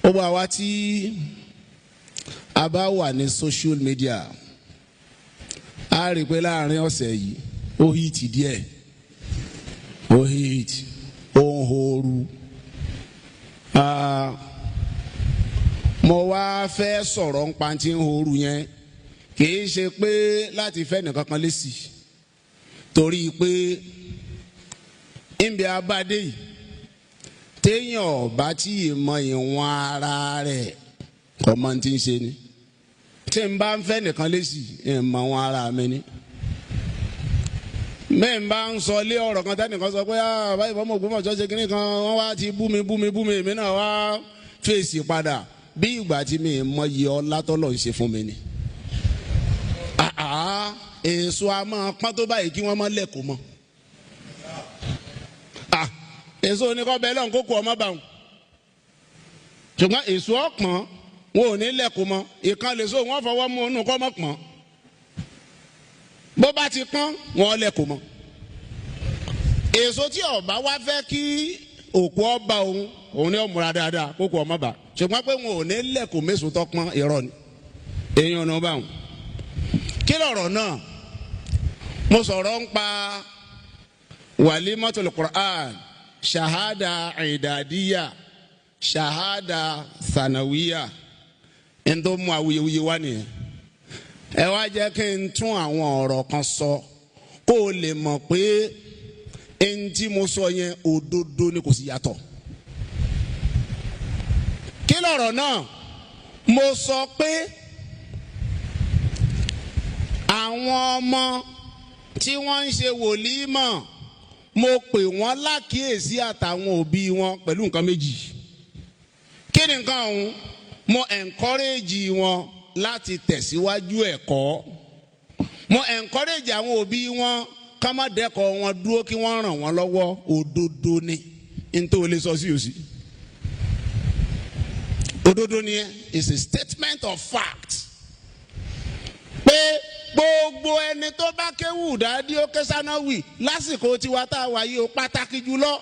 ó wá wá tí a bá wà ní social media a rí pé láàrin ọ̀sẹ̀ yìí ó hit díẹ̀ ó hit ó ń horu mo wá fẹ́ sọ̀rọ̀ nípa tí ń horu yẹn kì í ṣe pé láti fẹ́ nìkan kan lésì torí pé níbi abádé yìí téèyàn bá tí ì mọ ìwọ̀n ara rẹ̀ ọmọ tí ń ṣe ni tí n bá ń fẹ́ nìkan lésì ìmọ̀ wọn ara mi ni bẹ́ẹ̀ n bá ń sọ lé ọ̀rọ̀ kan tẹ́nìkan sọ pé báyìí fọmọ Ògbómọ̀ṣọ́ ṣe kínní kan wọ́n wá ti bú mi èmi náà wá fèsì padà bí ìgbà tí mi mọ iye ọlá tọ́lọ̀ ń ṣe fún mi ni. Èso a máa pọ́n tó báyìí kí wọ́n má lẹ́kọ̀ọ́ mọ́. Èso oníkọ́ bẹ́ẹ̀ lọ́n kókó ọmọ bá wọn. Ṣùgbọ́n èso ọ̀pọ̀n wọn ò ní lẹ́kọ̀ọ́ mọ́. Ìkan lè so wọ́n fọwọ́ mú inú kọ́ mọ́ pọ́n. Bó bá ti pọ́n wọn lẹ́kọ̀ọ́ mọ́. Èso tí ọba wá fẹ́ kí òkú ọba òun ni ó múra dáadáa kókó ọmọ bá. Ṣùgbọ́n pé wọn ò ní lẹ́kọ̀ọ́ mẹ́sùn tó pọ́n irọ́ ni. Èèyàn náà bá wọn. Kí lọ̀rọ̀ náà? Mo sọ̀rọ̀ ń pa walimatul Qur'an, shahada Idadiyyah, shahada Thanawiyyah. Ẹni tó mú awuyewuye wá nìyẹn. Ẹ wá jẹ́ kí n tún àwọn ọ̀rọ̀ kan sọ kó o lè mọ̀ pé ẹni tí mo sọ yẹn òdodo ni kò sí yàtọ̀. Kí lọ̀rọ̀ náà? Mo sọ pé àwọn ọmọ tí wọ́n ń ṣe wòlímọ̀ mo pè wọ́n lákìíyèsí àtàwọn òbí wọn pẹ̀lú nǹkan méjì. Kí ni nǹkan ọ̀hún? Mo encourage wọn láti tẹ̀síwájú ẹ̀kọ́. Mo encourage àwọn òbí wọn ká má dẹ́kọ̀ wọn dúró kí wọ́n ràn wọ́n lọ́wọ́. Òdodo ni nítorí o lè sọ sí òsì. Òdodo ni ẹ is a statement of fact. Pé gbogbo ẹni tó bá kéwù dáadé ó ké sánáwì lásìkò tiwa tá a wà yìí ó pàtàkì jùlọ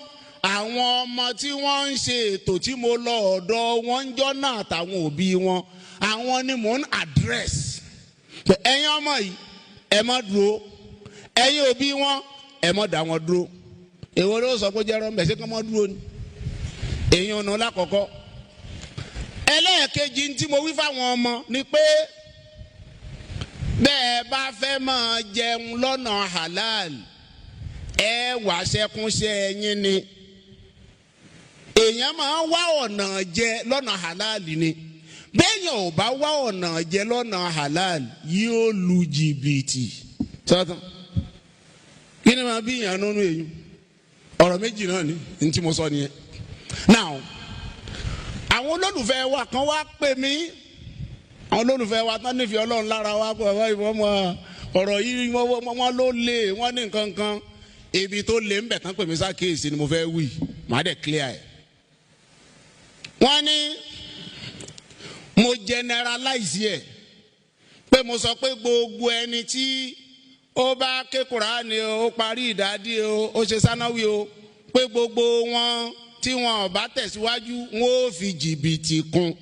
àwọn ọmọ tí wọ́n ń ṣe ètò tí mo lọ ọ̀dọ̀ wọn ń jọ́ náà àtàwọn òbí wọn àwọn ni mò ń address. Ẹ̀yin ọmọ yìí ẹ má dúró, ẹ̀yin òbí wọn ẹ má dá wọn dúró. Èwo ló sọ pé jẹ́rọ ń bẹ̀ sí kí wọ́n dúró ni. Èyí ọ̀nà lákọ̀ọ́kọ́. Ẹlẹ́ẹ̀kejì tí mo wí fáwọn ọmọ ni pé bẹ́ẹ̀ bá fẹ́ máa jẹun lọ́nà halal ẹ wá ṣẹkúnṣẹ́ yín ni. Èèyàn máa ń wá ọ̀nà jẹ lọ́nà halal ni. Bẹ́ẹ̀yàn ò bá wá ọ̀nà jẹ lọ́nà halal yóò lu jìbìtì. Sọ́tàn kí ni máa bí ìyàn nínú èyí? Ọ̀rọ̀ méjì náà ni ní tí mo sọ nìyẹn. Now àwọn olólùfẹ́ wa kan wá pè mí. Àwọn olólùfẹ́ wa tán nífẹ̀ẹ́ Ọlọ́run lára wa pé ìfọ̀mọ́ ọ̀rọ̀ yìí wọ́n ló lé wọ́n ní nǹkan kan ibi tó lé ń bẹ̀ tán pè mí sákèésí ni mo fẹ́ wí màá dẹ̀ clear ẹ̀. Wọ́n ní mo generalize ẹ̀ pé mo sọ pé gbogbo ẹni tí ó bá ké Kùránì ó parí ìdádí ó ṣe sánáwí o pé gbogbo wọn tí wọn ò bá tẹ̀síwájú wọn ò fi jìbìtì kún.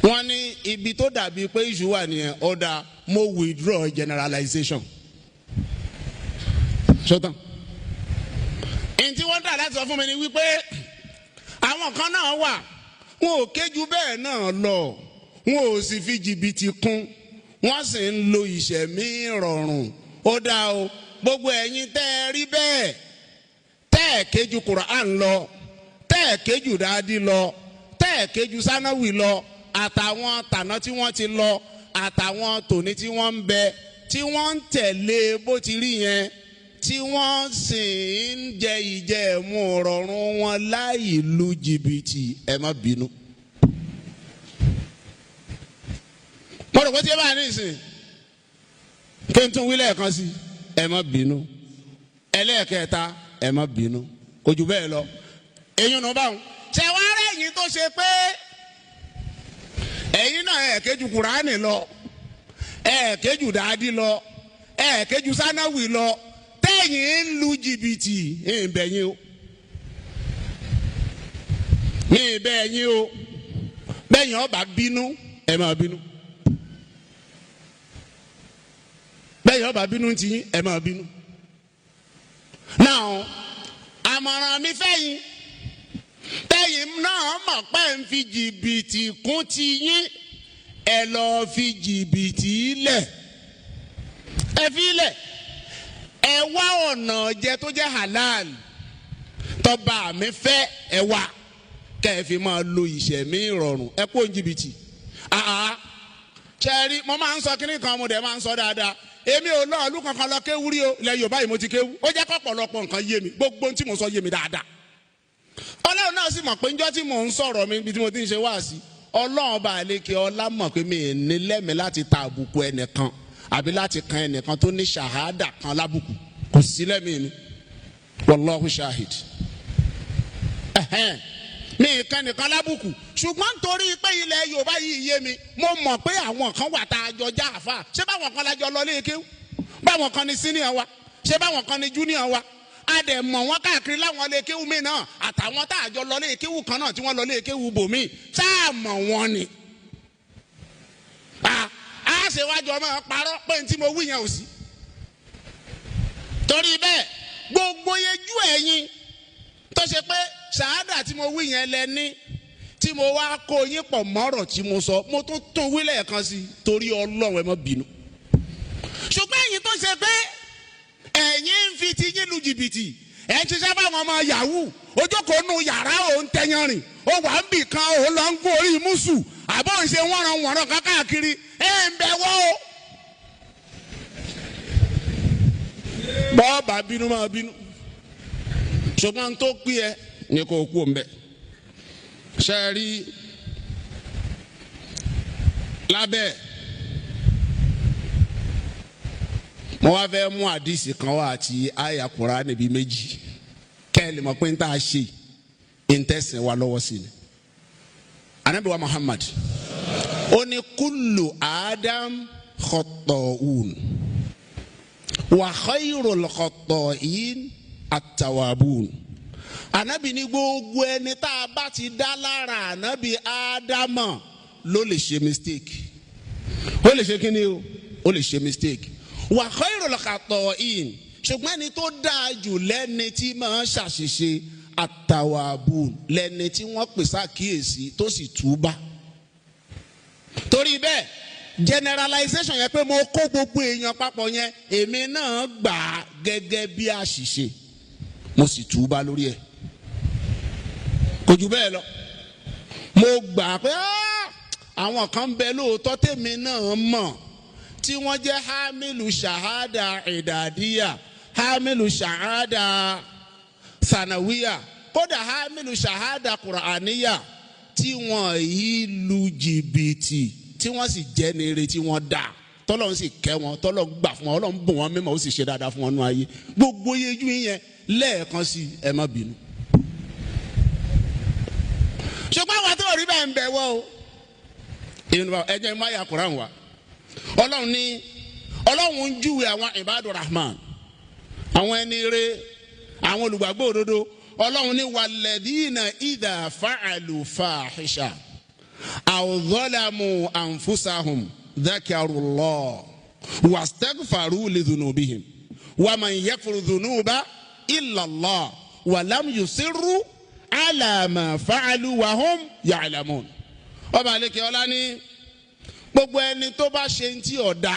Wọ́n ní ibi tó dàbí pé ìṣù wà nìyẹn ọ̀dà mo withdraw generalization. Ṣọ́tàn. Èyí tí wọ́n dà láti sọ fún mi ni wípé àwọn kan náà wà wọn ò kéjú bẹ́ẹ̀ náà lọ wọn ò sì fi jìbìtì kún wọ́n sì ń lo ìṣẹ̀mí rọrùn. Ó dá o gbogbo ẹ̀yin tẹ́ ẹ rí bẹ́ẹ̀ tẹ́ ẹ kéjú Quran lọ tẹ́ ẹ kéjú dáadí lọ tẹ́ ẹ kéjú sánáwì lọ àtàwọn tàná tí wọ́n ti lọ àtàwọn tòní tí wọ́n ń bẹ tí wọ́n ń tẹ̀lé bó ti rí yẹn tí wọ́n sì ń jẹ ìjẹ̀mú rọrùn wọn láì lu jìbìtì ẹ má bínú. mo rò pé tí ẹ bá ní ìsìn kí n tún wí lẹ́ẹ̀kan sí ẹ má bínú. Ẹlẹ́ẹ̀kẹta ẹ má bínú kò jù bẹ́ẹ̀ lọ. Èyí nù báwọn ṣe wá rẹ̀yìn tó ṣe pé ẹ̀yin náà ẹ̀ẹ́kẹ́jú Kùránì lọ ẹ̀ẹ́kẹ́jú dáadí lọ ẹ̀ẹ́kẹ́jú sánáwì lọ tẹ́yìn ń lu jìbìtì ẹ̀ẹ́bẹ̀yìn o. mi bẹ́ẹ̀ yín o bẹ́ẹ̀ yín ọba bínú ẹ máa bínú bẹ́ẹ̀ yín ọba bínú ti yín ẹ máa bínú. now àmọ̀ràn mi fẹ́ yín tẹ́yìn náà mọ̀ pé ń fi jìbìtì kún ti yín ẹ lọ́ọ́ fi jìbìtì lẹ̀ ẹ fi lẹ̀ ẹ wá ọ̀nà jẹ tó jẹ́ halal tọ́ba mi fẹ́ ẹ wá kẹ́ ẹ fi máa lo ìṣẹ̀mí ìrọ̀rùn ẹ kó jìbìtì. ṣẹ́ẹ́rì mo máa ń sọ kínní kan mo dẹ̀ máa ń sọ dáadáa èmi ò lọ ìlú kankan lọ kéwú rí o ilẹ̀ Yorùbá yìí mo ti kéwú ó jẹ́ kọ́pọ̀lọpọ̀ nǹkan yé mi gbogbo ohun tí mo sọ yé mi dáadáa. Ọlọ́run náà sì mọ̀ pé njọ́ tí mò ń sọ̀rọ̀ mi bí tí mo ti ń ṣe wáàsí Ọlọ́run bá àlékè ọlá mọ̀ pé mi ì ní lẹ́mìí láti ta àbùkù ẹnìkan àbí láti kan ẹnìkan tó ní ṣàhádà kan lábùkù kò sí lẹ́mìí mi wallahu shahid. Mi kan nìkan lábùkù ṣùgbọ́n nítorí pé ilẹ̀ Yorùbá yìí yé mi mo mọ̀ pé àwọn kan wà tá a jọ já àfà ṣé báwọn kan lájọ lọ lé kéwú báwọn kan ní senior wa ṣé báwọn kan ní junior wa a dẹ̀ mọ̀ wọ́n káàkiri láwọn lé kéwú mi náà àtàwọn tá a jọ lọ lé kéwú kan náà tí wọ́n lọ lé kéwú bòmí ṣáà mọ̀ wọ́n ni. A ṣe wájú ọmọ parọ́ pé ní tí mo wí yẹn ò sí. Torí bẹ́ẹ̀ gbogbo yejú ẹ̀yin tó ṣe pé ṣàhádà tí mo wí yẹn lẹ́ni tí mo wá kó yín pọ̀ mọ́rọ̀ tí mo sọ mo tún wí lẹ́ẹ̀kan sí torí Ọlọ́run ẹ má bínú. Ṣùgbọ́n ẹ̀yin tó ṣe pé ẹ̀yin ń fi ti yín lu jìbìtì ẹ̀ ń ṣiṣẹ́ fáwọn ọmọ yahoo ojókòó nu yàrá òun tẹyanrìn ó wà ń bì kan òun lọ ń gún orí mùsù àbọ̀ ń ṣe wọ́nranwọ̀nran káàkiri ẹ̀ ń bẹ̀ wọ́ o. bọ́ọ̀bà bínú máa bínú ṣùgbọ́n tó pé ẹ ní kò kú òǹbẹ. ṣe é rí lábẹ́ mo wá fẹ́ mú àdìsí kan wá àti àyà Kùránì níbi méjì kẹ́ ẹ lè mọ̀ pé n tá a ṣe ń tẹ̀sìn wa lọ́wọ́ sí ni. Ànábì wa Muhammad ó ní kullu Adam khata'un wa khayrul khata'in at-tawwabun. Ànábì ní gbogbo ẹni tá a bá ti dá lára ànábì Ádámà ló lè ṣe mistake ó lè ṣe kí ni o ó lè ṣe mistake wa khayrul khata'in ṣùgbọ́n ẹni tó dáa jù lẹ́ni tí máa ń ṣàṣìṣe at-tawwabun lẹ́ni tí wọ́n pè sákìyèsí tó sì túbá. Torí bẹ́ẹ̀ generalization yẹn pé mo kó gbogbo èèyàn papọ̀ yẹn èmi náà gbà á gẹ́gẹ́ bí àṣìṣe mo sì túbá lórí ẹ̀ kò jù bẹ́ẹ̀ lọ. Mo gbà pé àwọn kan bẹ lóòótọ́ tèmi náà mọ̀ tí wọ́n jẹ́ hamilu shahada Idadiyyah hamilu shahada Thanawiyyah kódà hamilu shahada Qur'aniyyah tí wọ́n yìí lu jìbìtì tí wọ́n sì jẹ́ ní ire tí wọ́n dà tọ́lọ́run sì kẹ́ wọn tọ́lọ́run gbà fún wọn Ọlọ́run bùn wọn mímọ́ ó sì ṣe dáadáa fún wọn nú ayé gbogbo yejú yẹn lẹ́ẹ̀kan sí ẹ má bínú. ṣùgbọ́n àwọn tó rí bẹ́ẹ̀ ń bẹ̀ wọ́ o ẹ jẹ́ má ya Qur'an wa Ọlọ́run ń júwe àwọn Ibadur Rahman àwọn ẹni ire àwọn olùgbàgbọ́ òdodo Ọlọ́run ní walladhina idha fa'alu fahisha aw zalamu anfusahum dhakarullah wastaghfaru lidhunubihim wa man yaghfiru dhunuba illa Allah wa lam yusirru ala ma fa'alu wa hum ya'lamun. Ọba àlekè ọlá ní gbogbo ẹni tó bá ṣe ń tí ọ̀dà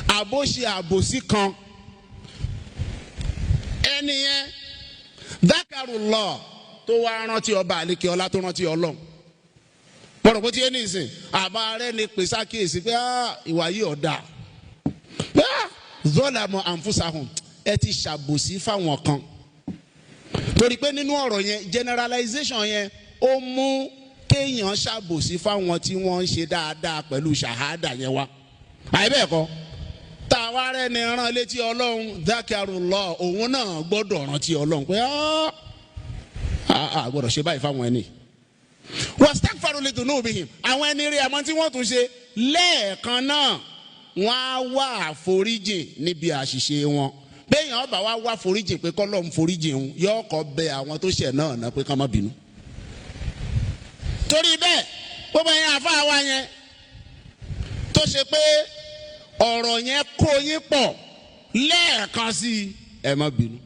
àbóṣe àbòsí kan ẹni yẹn dhakarullah tó wá rántí ọba àlekè ọlá tó rántí Ọlọ́run bọ̀rọ̀ bó ti yé nìsín àbá rẹ̀ ni pèsè àkíyèsí pé ìwà yìí ọ̀dà zalamu anfusahum ẹ ti ṣàbòsí fáwọn kan torí pé nínú ọ̀rọ̀ yẹn generalization yẹn ó mú kéèyàn ṣàbòsí fáwọn tí wọ́n ń ṣe dáadáa pẹ̀lú ṣàhádà yẹn wá àìbẹ́ẹ̀kọ́ táwa rẹ̀ ni rán létí Ọlọ́run dhakarullah òun náà gbọ́dọ̀ rántí Ọlọ́run pé gbọ́dọ̀ ṣe báyìí fáwọn ẹni wastaghfaru lidhunubihim àwọn ẹni rí àmọ́ tí wọ́n tún ṣe lẹ́ẹ̀kan náà wọ́n á wá àforíjìn níbi àṣìṣe wọn béèyàn ọba wá foríjìn pé k'Ọlọ́run foríjìn òun yóò kọ́ bẹ àwọn tó ṣẹ̀ náà pé ká má bínú torí bẹ́ẹ̀ gbogbo yẹn àfa wa yẹn tó ṣe pé ọ̀rọ̀ yẹn kó yín pọ̀ lẹ́ẹ̀kan sí ẹ má bínú.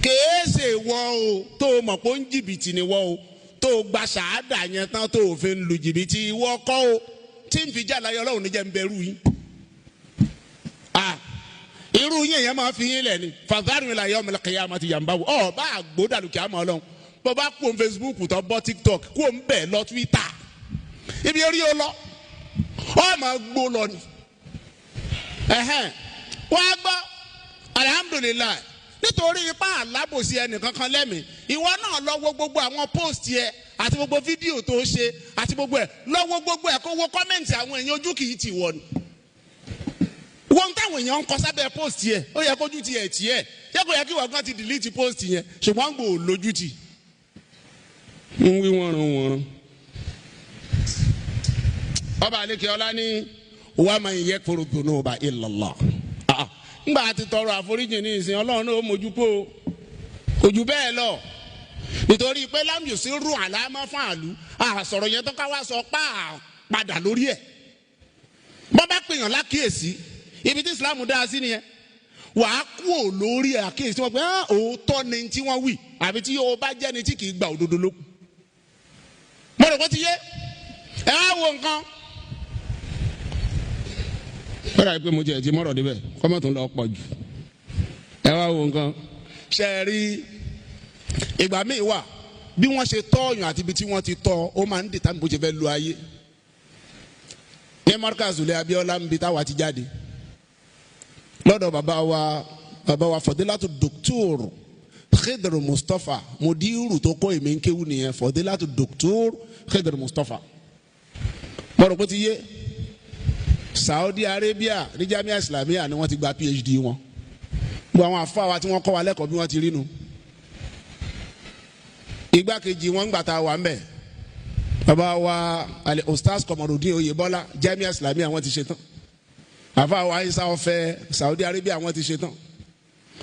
kèése wọ o tó o mọ̀ pé ó ń jìbìtì ni wọ o tó o gba ṣàádà yẹn tán tó o fi ń lu jìbìtì ìwọ kọ́ o tí n fi jà láyé ọlọ́run níjẹ́ ń bẹ̀rù yín. irú yín yẹn máa fi yín lẹ̀ ni fàdárùn ìlà yawm al-qiyamati yàmbá wò ọ̀ bá àgbódàlù kí á mọ̀ ọlọ́run bó bá kó Facebook tó bọ́ TikTok kó ń bẹ̀ lọ Twitter ibi orí o lọ ọ máa gbó lọ ni. wọ́n á gbọ́ alihamudulilayi nítorí ipá alábòsí ẹnìkankan lẹ́mìí ìwọ náà lọ wo gbogbo àwọn post yẹ àti gbogbo fídíò tó ṣe àti gbogbo ẹ̀ lọ wo gbogbo ẹ̀ kó wo kọ́mẹ̀ntì àwọn èèyàn ojú kìí tì wọ ni. wọ́n táwọn èèyàn ń kọ sábẹ́ post yẹ ó yẹ kójú ti ẹ̀ tiẹ̀ yẹ kó yẹ kí wọ́n kàn ti delete post yẹn ṣùgbọ́n gbò lójú ti. ń wí wọ́nrán ọba àlekè ọlá ní wa man yakfuru dhunuba illa Allah. ngbà àti tọrọ àforíjì ní ìsìn ọlọ́run náà ó mójú kó ojú bẹ́ẹ̀ lọ nítorí pé lámìù sí rú àlámọ́ fún àlù àsọ̀rọ̀ yẹn tó ká wá sọ padà lórí ẹ̀ bọ́ bá pèèyàn lákìyèsí ibi tí Islam dá sí nìyẹn wàá kú ò lórí àkíyèsí wọn pé òótọ́ ni tí wọ́n wí àbí tí yóò bá jẹ́ ni tí kì í gba òdodo lókun mo rò pé ti yé ẹ wá wo nǹkan ó dàbí pé mo jẹ́ ti mọ́rọ̀ débẹ̀ kọ́mọ̀ tó ń lọ pọ̀ jù ẹ wá wo nǹkan ṣe é rí ìgbà míì wà bí wọ́n ṣe tọ́ọ̀yàn àti ibi tí wọ́n ti tọ́ ó máa ń dìtà bó ṣe fẹ́ lu ayé ní Markaz Ulẹ̀ Abíọ́lá ń bi táwa ti jáde lọ́dọ̀ bàbá wa Fadilatu Dr. Khidr Mustapha Mudiru tó kọ́ èmi ń kéwù nìyẹn Fadilatu Dr. Khidr Mustapha mo rò pé ti yé Saudi Arabia ní Jamia Islamiyah ni wọ́n ti gba PhD wọn gbogbo àwọn àfáà tí wọ́n kọ́ wa lẹ́kọ̀ọ́ bí wọ́n ti rí nu igbákejì wọn gbà tá a wà ń bẹ̀ bàbá wa alẹ́ Ustaz Komarudin Oyèbọ́lá Jamia Islamiyah wọ́n ti ṣe tán àfáà wa Isa Ọ̀fẹ́ Saudi Arabia wọ́n ti ṣe tán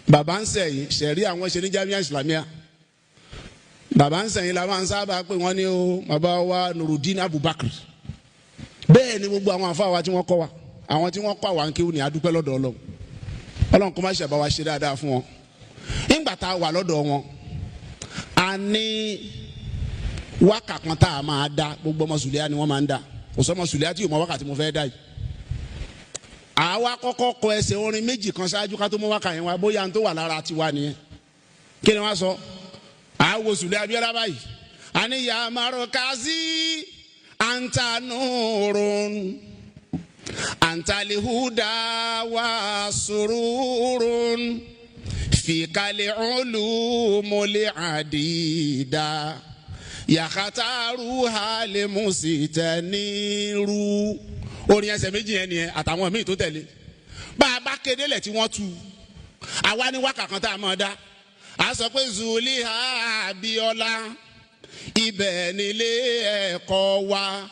bàbá ń sẹ̀yìn ṣẹ̀rí àwọn ṣe ní Jamia Islamiyah bàbá ń sẹ̀yìn la máa ń sábà pé wọ́n ní o bàbá wa Nurudin Abubakar bẹ́ẹ̀ ni gbogbo àwọn àfáà wa tí wọ́n kọ́ wa àwọn tí wọ́n kọ́ àwọn akéwù ní adúpẹ́ lọ́dọ̀ Ọlọ́run Ọlọ́run kó má ṣe bá wa ṣe dáadáa fún wọn nígbà tá a wà lọ́dọ̀ wọn a ní wákà kan tá a máa dá gbogbo ọmọ sùlẹ́yà ni wọ́n máa ń dá kò sọ ọmọ sùlẹ́yà tí yóò mọ wákà tí mo fẹ́ dá yìí àwa kọ́kọ́ kọ ẹsẹ̀ orin méjì kan ṣáájú ká tó mọ wákà yẹn wá bóyá n tó wà lára tiwa nìyẹn kí ni wọ́n sọ àwo sùlẹ́yà Abíọ́lá báyìí àníyàn Markazi anta nurun anta lihuda wa sururun fikali ulumuli adida yakhataru hali musitaniru orin ẹsẹ̀ méjì yẹn nìyẹn àtàwọn míì tó tẹ̀lé bá a bá kéde lẹ̀ tí wọ́n tu àwa ní wákà kan tá a máa dá a sọ pé Zuliha Abíọ́lá ibẹ̀ nílé ẹ̀kọ́ wa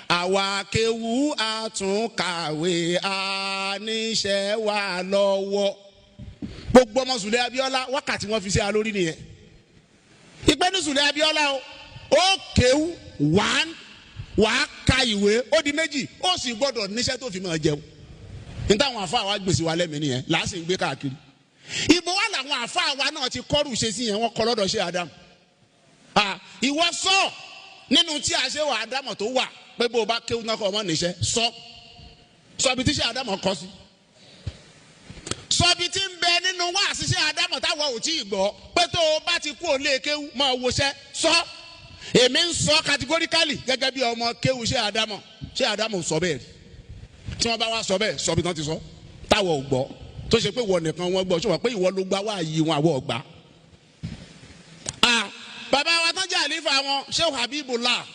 àwa kéwú àtúnkàwé àníṣẹ́ wa lọ́wọ́ gbogbo ọmọ Sùlẹ̀ Abíọ́lá wákàtí wọ́n fi ṣe alórí nìyẹn ìpẹ́ ní Sùlẹ̀ Abíọ́lá ó kéwú wàá ka ìwé ó di méjì ó sì gbọ́dọ̀ níṣẹ́ tó fi máa jẹun ní táwọn àfáà wa gbèsè wa lẹ́mìí nìyẹn làásì ń gbé káàkiri ìbò wa làwọn àfáà wa náà ti kọ́rù ṣe sí yẹn wọ́n kọ́ lọ́dọ̀ ṣe Ádámù ìwọ sọ nínú tí a ṣe wà Ádámù tó wà pé bó o bá kéwú náà kọ́ ọmọ níṣẹ́ sọ bí tí ṣe Ádámù kọ́ sí sọ bí tí ń bẹ nínú wá àṣìṣe Ádámù táwọn ò tí ì gbọ́ pé tó o bá ti kú òlé kéwú máa wọṣẹ́ sọ èmi ń sọ categorically gẹ́gẹ́ bí ọmọ kéwú ṣe Ádámù sọ bẹ́ẹ̀ rí tí wọ́n bá wá sọ bẹ́ẹ̀ sọ bí wọ́n ti sọ táwọn ò gbọ́ tó ṣe pé ìwọ nìkan wọ́n gbọ́ ṣùgbọ́n pé ìwọ ló gbá wá yí wọn àwọ̀ ọ̀gbá. bàbá wa tán jẹ́ àlífà wọn Sheikh Habibullah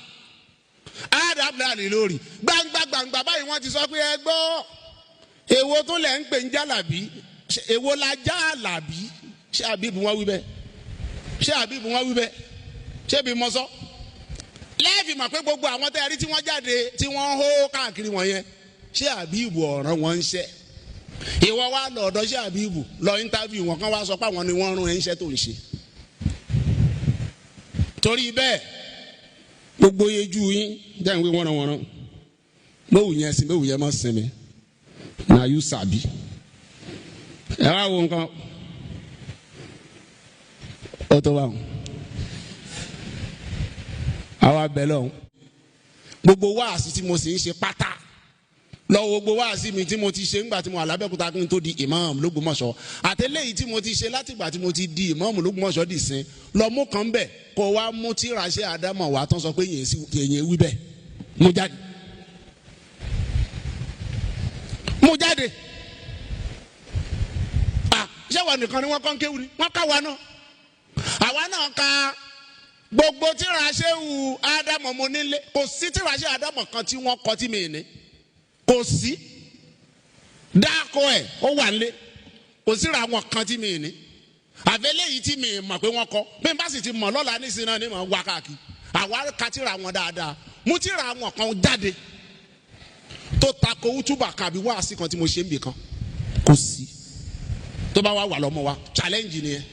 adabdali lórí gbangba báyìí wọ́n ti sọ pé ẹ gbọ́ èwo tó lẹ̀ ń pè ń jálàbí èwo la jálàbí ṣé àbíbù wọn wí bẹ́ẹ̀ ṣé bí mo sọ lẹ́ẹ̀fì mọ̀ pé gbogbo àwọn tẹ́ẹ̀rí tí wọ́n jáde tí wọ́n hó káàkiri wọ̀nyẹn ṣé àbíbù ọ̀ràn wọn ń ṣe ìwọ wa lọ ọ̀dọ̀ ṣé àbíbù lọ interview wọn kan wá sọ pé àwọn ni wọ́n rún ẹ iṣẹ́ tó ń ṣe torí bẹ́ẹ̀ gbogbo yeju yín jẹ́ ìwé wọ́nrọ̀wọ́nrọ̀ bóun yẹn sin bóun yẹn mọ́ sinmi na you sabi ẹ wá wo nǹkan ó tó bá wọn àwa bẹ̀ lọ́hùn gbogbo wáàsí tí mo sì ń ṣe pátá lọ́wọ́ gbogbo wáàsí mi tí mo ti ṣe ńgbà tí mo wà lábẹ́òkúta kí n tó di Imam l'Ógbómọ̀ṣọ́ àtẹlẹ́yìí tí mo ti ṣe látìgbà tí mo ti di Imam l'Ógbómọ̀ṣọ́ dì sin lọ mú kan bẹ̀ kó wá mú tíra ṣe àdámọ̀ wá tán sọ pé yẹn wí bẹ́ẹ̀ mú jáde mú jáde ṣé wà nìkan ni wọ́n kọ́ ń kéwù ni wọ́n ká wa náà àwa náà ka gbogbo tíra ṣe wù ádámọ̀ mo nílé kò sí tíra ṣe ádámọ̀ kan tí wọ́n kọ tí mi ní kò sí dáàkọ ẹ̀ ó wà nílé kò síra àwọn kan tí mi ní àfẹ́lẹ́ yìí tí mi mọ̀ pé wọ́n kọ bí n bá sì ti mọ̀ lọ́la nísìnyí náà ni mo wá káàkiri àwa ka tíra wọn dáadáa mú tíra àwọn kan jáde tó tako útúbà kàbí wáàsí kan tí mo ṣe ń bì kan kò sí tó bá wà lọ́mọ wa challenge nìyẹn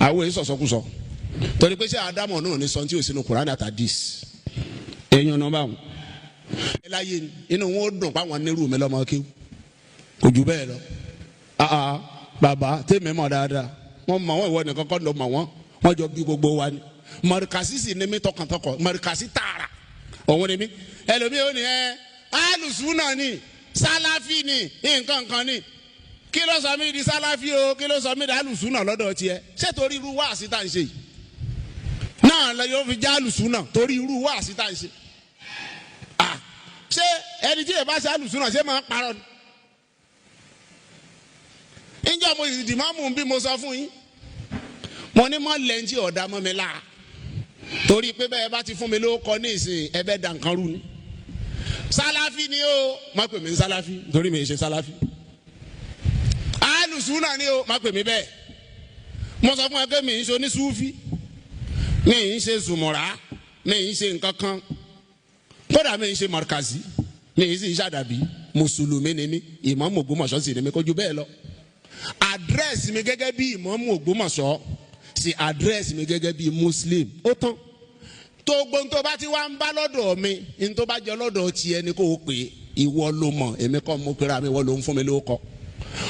àwọn èyí sọ̀sọ́kùsọ torí pé ṣé àdámọ̀ náà ní sọ tí ò sínú Kùránì àtàdís èèyàn náà bá wọn. ẹ láyé ni inú wọn ó dùn páwọn nírú mi lọ́mọ kéwù kò jù bẹ́ẹ̀ lọ. bàbá tèmi mọ̀ dáadáa wọ́n mọ̀ wọ́n ìwọ nìkan kọ́ ló mọ̀ wọ́n jọ bí gbogbo wa ni mọ̀rìkàsí sì ní mi tọkàntọkàn mọ̀rìkàsí tààrà òun ni mi ẹlòmíì ó ní alùsùn náà ni sálàfì ni nǹkan kan ni kí ló sọ mí di sálàfí o kí ló sọ mí di alùsùnà lọ́dọ̀ tiẹ̀ ṣé torí irú wáàsí tá à ń ṣe yìí náà lọ yóò fi já alùsùnà torí irú wáàsí tá à ń ṣe ṣé ẹni tí èèbá ṣe alùsùnà ṣé máa parọ́ ni níjọ́ mo ìdì máa mú un bí mo sọ fún yín mo ní mọ́ lẹ́ńtì ọ̀dà mọ́ mi láà torí pé bẹ́ẹ̀ bá ti fún mi lówó kọ ní ìsìn ẹbẹ̀ dànkan rú ni sálàfí ni ó má pè mí sálàfí torí mi ì ṣe sálàfí alùsùnà ni o má pè mí bẹ́ẹ̀ mo sọ fún ẹ pé mi ń ṣe onísúfí mi ń ṣe zùmọ̀rá mi ń ṣe nǹkan kan kódà mi ń ṣe mọ̀rkàsí mi ń sì ṣàdàbí mùsùlùmí ni mí ìmáàmù Ògbómọ̀ṣọ́ sì ni mí kó ju bẹ́ẹ̀ lọ àdírẹ́sì mi gẹ́gẹ́ bí ìmáàmù Ògbómọ̀ṣọ́ sí àdírẹ́sì mi gẹ́gẹ́ bí muslim ó tán tó gbóhùn tó bá ti wá ń bá lọ́dọ̀ mi ní tó bá jẹ́ lọ́dọ̀ tiẹ̀ ni kò pè é ìwọ ló mọ̀ èmi kọ́ mo pera mi ìwọ ló ń fún mi lówó kọ́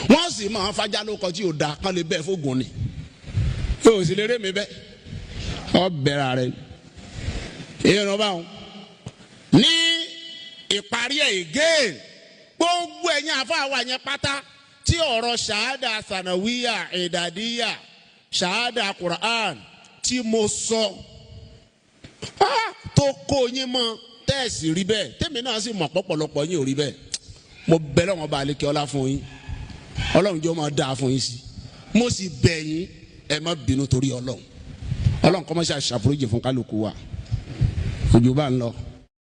wọ́n sì máa fajá lóko tí yóò da kán lè bẹ́ẹ̀ fógun ni yóò sì lè ré mi bẹ́ẹ̀ ọ bẹ̀rẹ̀ rẹ èèyàn náà báwọn ní ìparí ẹ̀ again gbogbo ẹ̀yin àfáàwọ̀ yẹn pátá tí ọ̀rọ̀ ṣahada Thanawiyyah Idadiyyah ṣahada Quran tí mo sọ tó kó yín mọ́ tẹ́ẹ̀sì rí bẹ́ẹ̀ tèmi náà sì mọ̀ pọ̀pọ̀lọpọ̀ yín ò rí bẹ́ẹ̀ mo bẹ̀ lọ́wọ́ bá àlékè ọlá fún yín ọlọ́run jọ máa dáa fún yín sí mo sì bẹ̀ yín ẹ má bínú torí ọlọ́run kọ́ mọ́ ṣe àṣàforíjì fún kálukú wa ojú bá ń lọ.